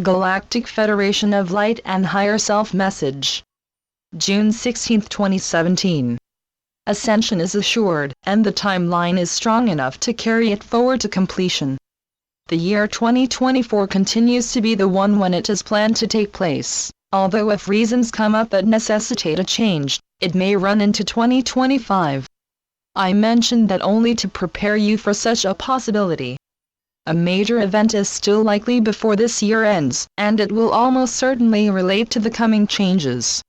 Galactic Federation of Light and Higher Self Message. June 16, 2017. Ascension is assured, and the timeline is strong enough to carry it forward to completion. The year 2024 continues to be the one when it is planned to take place, although if reasons come up that necessitate a change, it may run into 2025. I mentioned that only to prepare you for such a possibility. A major event is still likely before this year ends, and it will almost certainly relate to the coming changes.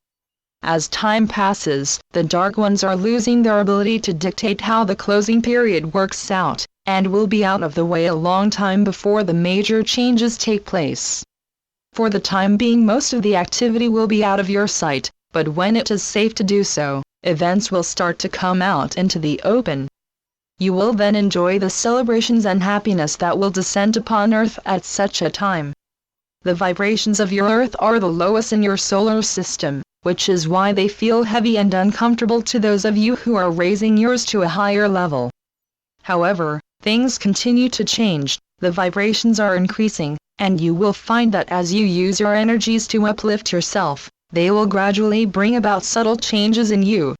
As time passes, the Dark Ones are losing their ability to dictate how the closing period works out, and will be out of the way a long time before the major changes take place. For the time being, most of the activity will be out of your sight, but when it is safe to do so, events will start to come out into the open. You will then enjoy the celebrations and happiness that will descend upon Earth at such a time. The vibrations of your Earth are the lowest in your solar system, which is why they feel heavy and uncomfortable to those of you who are raising yours to a higher level. However, things continue to change, the vibrations are increasing, and you will find that as you use your energies to uplift yourself, they will gradually bring about subtle changes in you.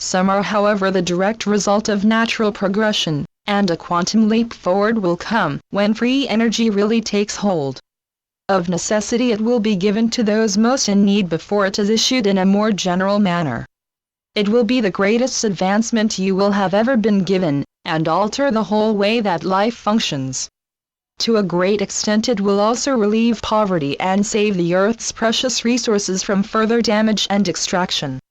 Some are, however, the direct result of natural progression, and a quantum leap forward will come when free energy really takes hold. Of necessity, it will be given to those most in need before it is issued in a more general manner. It will be the greatest advancement you will have ever been given, and alter the whole way that life functions. To a great extent, it will also relieve poverty and save the Earth's precious resources from further damage and extraction.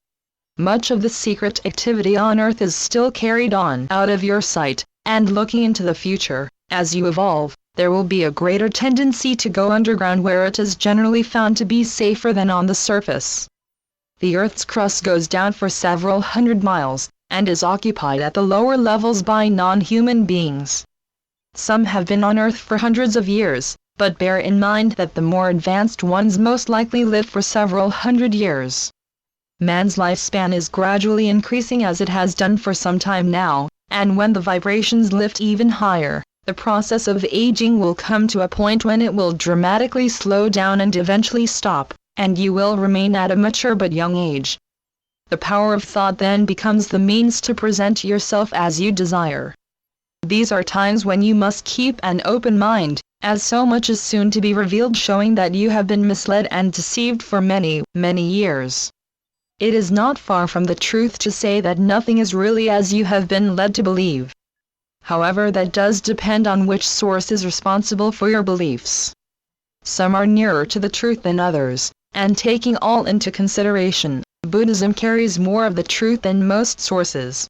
Much of the secret activity on Earth is still carried on out of your sight, and looking into the future, as you evolve, there will be a greater tendency to go underground where it is generally found to be safer than on the surface. The Earth's crust goes down for several hundred miles, and is occupied at the lower levels by non-human beings. Some have been on Earth for hundreds of years, but bear in mind that the more advanced ones most likely live for several hundred years. Man's lifespan is gradually increasing as it has done for some time now, and when the vibrations lift even higher, the process of aging will come to a point when it will dramatically slow down and eventually stop, and you will remain at a mature but young age. The power of thought then becomes the means to present yourself as you desire. These are times when you must keep an open mind, as so much is soon to be revealed showing that you have been misled and deceived for many, many years. It is not far from the truth to say that nothing is really as you have been led to believe. However, that does depend on which source is responsible for your beliefs. Some are nearer to the truth than others, and taking all into consideration, Buddhism carries more of the truth than most sources.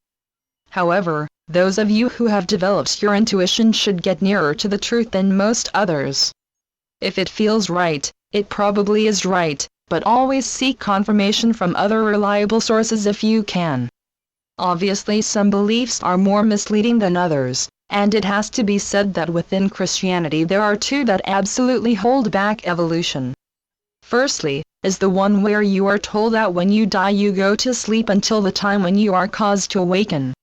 However, those of you who have developed your intuition should get nearer to the truth than most others. If it feels right, it probably is right, but always seek confirmation from other reliable sources if you can. Obviously, some beliefs are more misleading than others, and it has to be said that within Christianity there are two that absolutely hold back evolution. Firstly, is the one where you are told that when you die you go to sleep until the time when you are caused to awaken.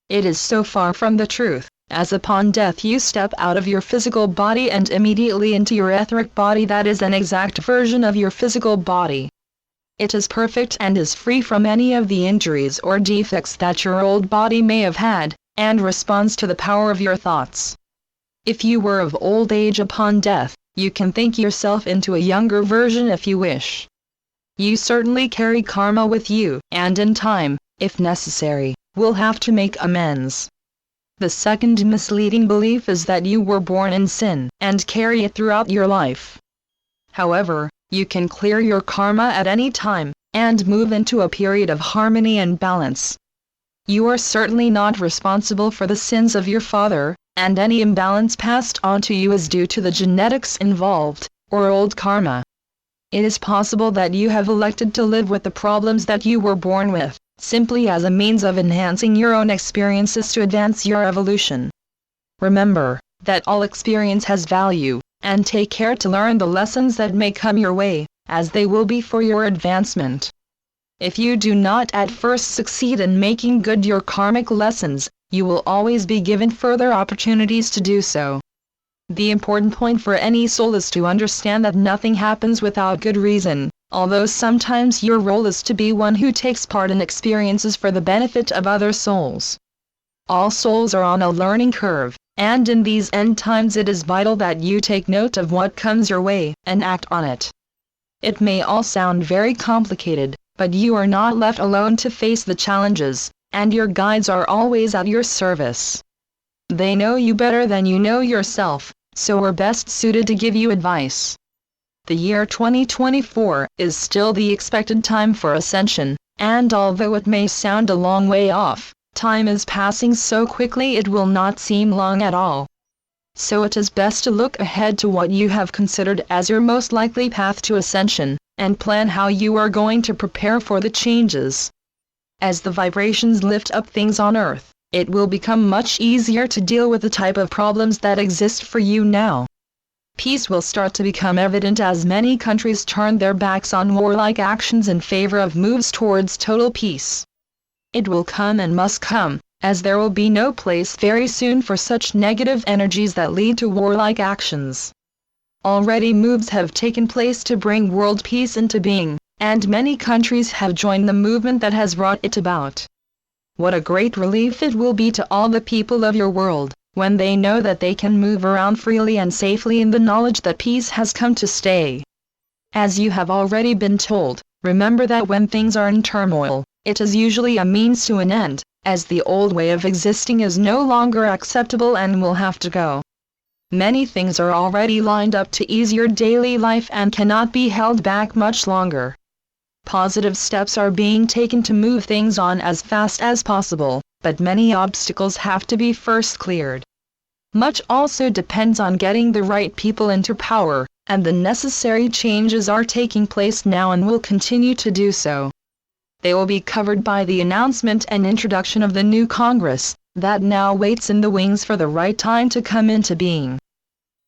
It is so far from the truth, as upon death you step out of your physical body and immediately into your etheric body that is an exact version of your physical body. It is perfect and is free from any of the injuries or defects that your old body may have had, and responds to the power of your thoughts. If you were of old age upon death, you can think yourself into a younger version if you wish. You certainly carry karma with you, and in time, if necessary, will have to make amends. The second misleading belief is that you were born in sin, and carry it throughout your life. However, you can clear your karma at any time, and move into a period of harmony and balance. You are certainly not responsible for the sins of your father, and any imbalance passed on to you is due to the genetics involved, or old karma. It is possible that you have elected to live with the problems that you were born with, simply as a means of enhancing your own experiences to advance your evolution. Remember that all experience has value, and take care to learn the lessons that may come your way, as they will be for your advancement. If you do not at first succeed in making good your karmic lessons, you will always be given further opportunities to do so. The important point for any soul is to understand that nothing happens without good reason, although sometimes your role is to be one who takes part in experiences for the benefit of other souls. All souls are on a learning curve, and in these end times it is vital that you take note of what comes your way, and act on it. It may all sound very complicated, but you are not left alone to face the challenges, and your guides are always at your service. They know you better than you know yourself, so are best suited to give you advice. The year 2024 is still the expected time for ascension, and although it may sound a long way off, time is passing so quickly it will not seem long at all. So it is best to look ahead to what you have considered as your most likely path to ascension, and plan how you are going to prepare for the changes. As the vibrations lift up things on Earth, it will become much easier to deal with the type of problems that exist for you now. Peace will start to become evident as many countries turn their backs on warlike actions in favor of moves towards total peace. It will come and must come, as there will be no place very soon for such negative energies that lead to warlike actions. Already moves have taken place to bring world peace into being, and many countries have joined the movement that has brought it about. What a great relief it will be to all the people of your world, when they know that they can move around freely and safely in the knowledge that peace has come to stay. As you have already been told, remember that when things are in turmoil, it is usually a means to an end, as the old way of existing is no longer acceptable and will have to go. Many things are already lined up to ease your daily life and cannot be held back much longer. Positive steps are being taken to move things on as fast as possible, but many obstacles have to be first cleared. Much also depends on getting the right people into power, and the necessary changes are taking place now and will continue to do so. They will be covered by the announcement and introduction of the new Congress, that now waits in the wings for the right time to come into being.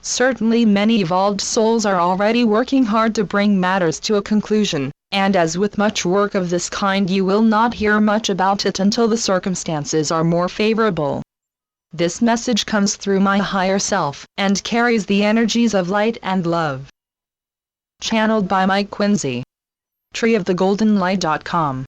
Certainly many evolved souls are already working hard to bring matters to a conclusion, and as with much work of this kind you will not hear much about it until the circumstances are more favorable. This message comes through my higher self, and carries the energies of light and love. Channeled by Mike Quincy. treeofthegoldenlight.com